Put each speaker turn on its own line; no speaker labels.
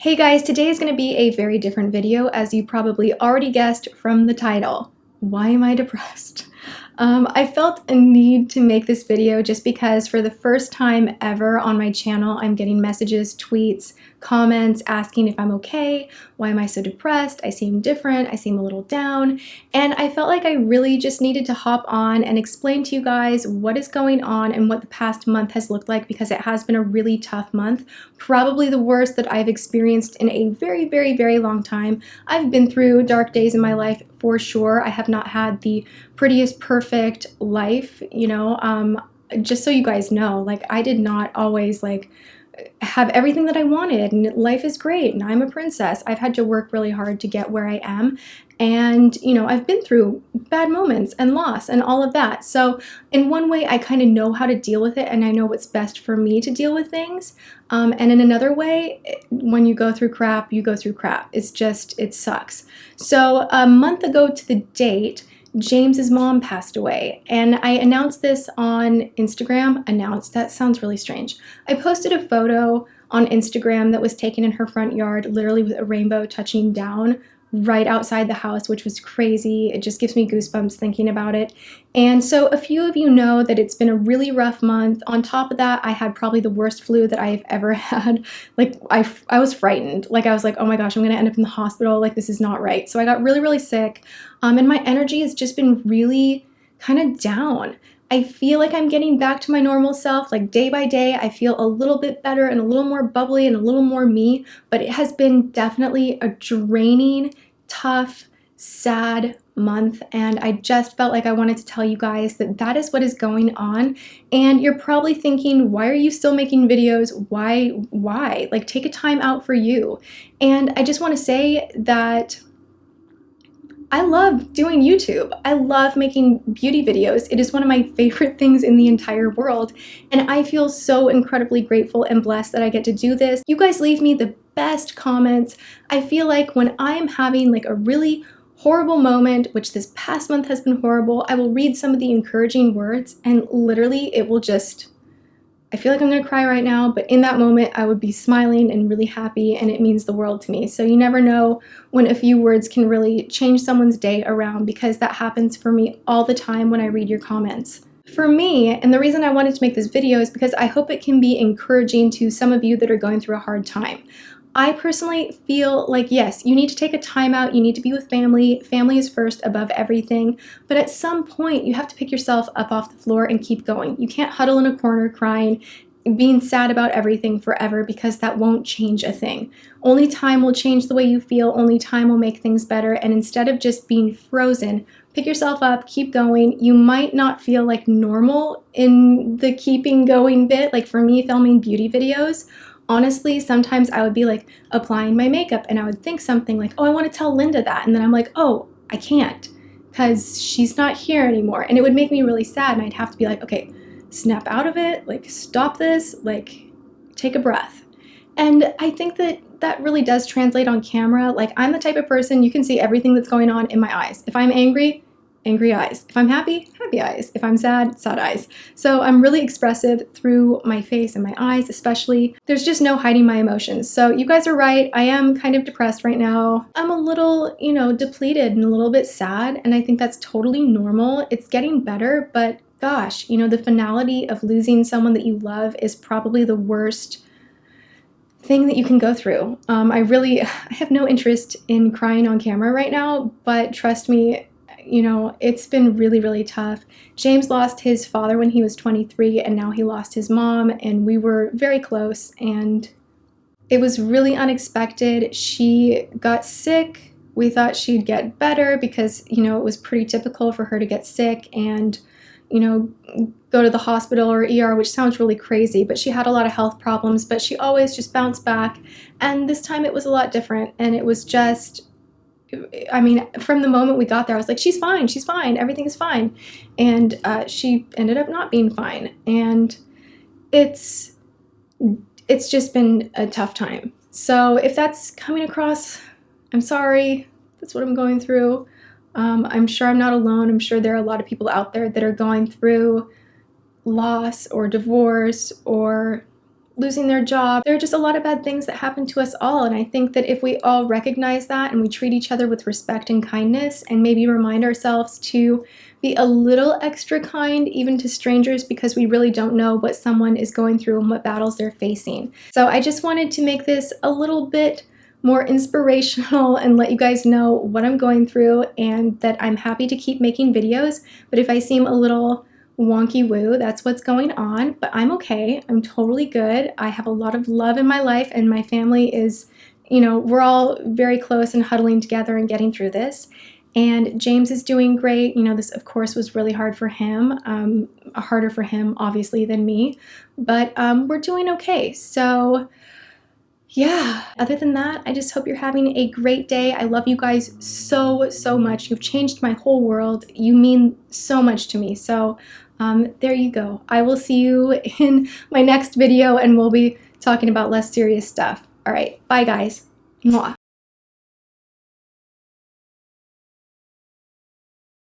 Hey guys, today is going to be a very different video, as you probably already guessed from the title. Why am I depressed? I felt a need to make this video just because for the first time ever on my channel, I'm getting messages, tweets, comments asking if I'm okay, why am I so depressed, I seem different, I seem a little down, and I felt like I really just needed to hop on and explain to you guys what is going on and what the past month has looked like, because it has been a really tough month, probably the worst that I've experienced in a very, very, very long time. I've been through dark days in my life for sure. I have not had the prettiest, perfect life, just so you guys know, like I did not always have everything that I wanted and life is great and I'm a princess. I've had to work really hard to get where I am, and I've been through bad moments and loss and all of that. So in one way I kind of know how to deal with it, and I know what's best for me to deal with things, and in another way, when you go through crap, you go through crap. It sucks. So a month ago to the date, James's mom passed away, and I announced this on Instagram. Announced, that sounds really strange. I posted a photo on Instagram that was taken in her front yard, literally with a rainbow touching down right outside the house, which was crazy. It just gives me goosebumps thinking about it. And so a few of you know that it's been a really rough month. On top of that, I had probably the worst flu that I've ever had. Like I was frightened. Like I was like, oh my gosh, I'm gonna end up in the hospital. Like this is not right. So I got really, really sick. And my energy has just been really kind of down. I feel like I'm getting back to my normal self, like day by day. I feel a little bit better and a little more bubbly and a little more me, but it has been definitely a draining, tough, sad month, and I just felt like I wanted to tell you guys that that is what is going on. And you're probably thinking, why are you still making videos? Why? Like, take a time out for you. And I just want to say that I love doing YouTube. I love making beauty videos. It is one of my favorite things in the entire world. And I feel so incredibly grateful and blessed that I get to do this. You guys leave me the best comments. I feel like when I'm having like a really horrible moment, which this past month has been horrible, I will read some of the encouraging words and literally it will just, I feel like I'm gonna cry right now, but in that moment I would be smiling and really happy, and it means the world to me. So you never know when a few words can really change someone's day around, because that happens for me all the time when I read your comments. For me, and the reason I wanted to make this video is because I hope it can be encouraging to some of you that are going through a hard time. I personally feel like, yes, you need to take a time out, you need to be with family. Family is first above everything. But at some point, you have to pick yourself up off the floor and keep going. You can't huddle in a corner crying, being sad about everything forever, because that won't change a thing. Only time will change the way you feel, only time will make things better. And instead of just being frozen, pick yourself up, keep going. You might not feel like normal in the keeping going bit. Like for me, filming beauty videos, honestly, sometimes I would be like applying my makeup and I would think something like, oh, I want to tell Linda that. And then I'm like, oh, I can't because she's not here anymore. And it would make me really sad. And I'd have to be like, okay, snap out of it. Like, stop this. Like, take a breath. And I think that that really does translate on camera. Like, I'm the type of person, you can see everything that's going on in my eyes. If I'm angry, angry eyes. If I'm happy, happy eyes. If I'm sad, sad eyes. So I'm really expressive through my face and my eyes especially. There's just no hiding my emotions. So you guys are right. I am kind of depressed right now. I'm a little, depleted and a little bit sad, and I think that's totally normal. It's getting better, but gosh, the finality of losing someone that you love is probably the worst thing that you can go through. I have no interest in crying on camera right now, but trust me, it's been really, really tough. James lost his father when he was 23, and now he lost his mom, and we were very close, and it was really unexpected. She got sick. We thought she'd get better because, it was pretty typical for her to get sick and, go to the hospital or ER, which sounds really crazy, but she had a lot of health problems, but she always just bounced back. And this time it was a lot different, and it was just, from the moment we got there, I was like, she's fine, everything's fine. And she ended up not being fine. And it's just been a tough time. So if that's coming across, I'm sorry, that's what I'm going through. I'm sure I'm not alone. I'm sure there are a lot of people out there that are going through loss or divorce or losing their job. There are just a lot of bad things that happen to us all, and I think that if we all recognize that and we treat each other with respect and kindness, and maybe remind ourselves to be a little extra kind even to strangers, because we really don't know what someone is going through and what battles they're facing. So I just wanted to make this a little bit more inspirational and let you guys know what I'm going through, and that I'm happy to keep making videos. But if I seem a little wonky woo, that's what's going on, but I'm okay. I'm totally good. I have a lot of love in my life, and my family is, you know, we're all very close and huddling together and getting through this. And James is doing great. You know, this of course was really hard for him, harder for him obviously than me, but we're doing okay. So yeah, other than that, I just hope you're having a great day. I love you guys so, so much. You've changed my whole world. You mean so much to me. So there you go. I will see you in my next video, and we'll be talking about less serious stuff. All right, bye guys. Mwah.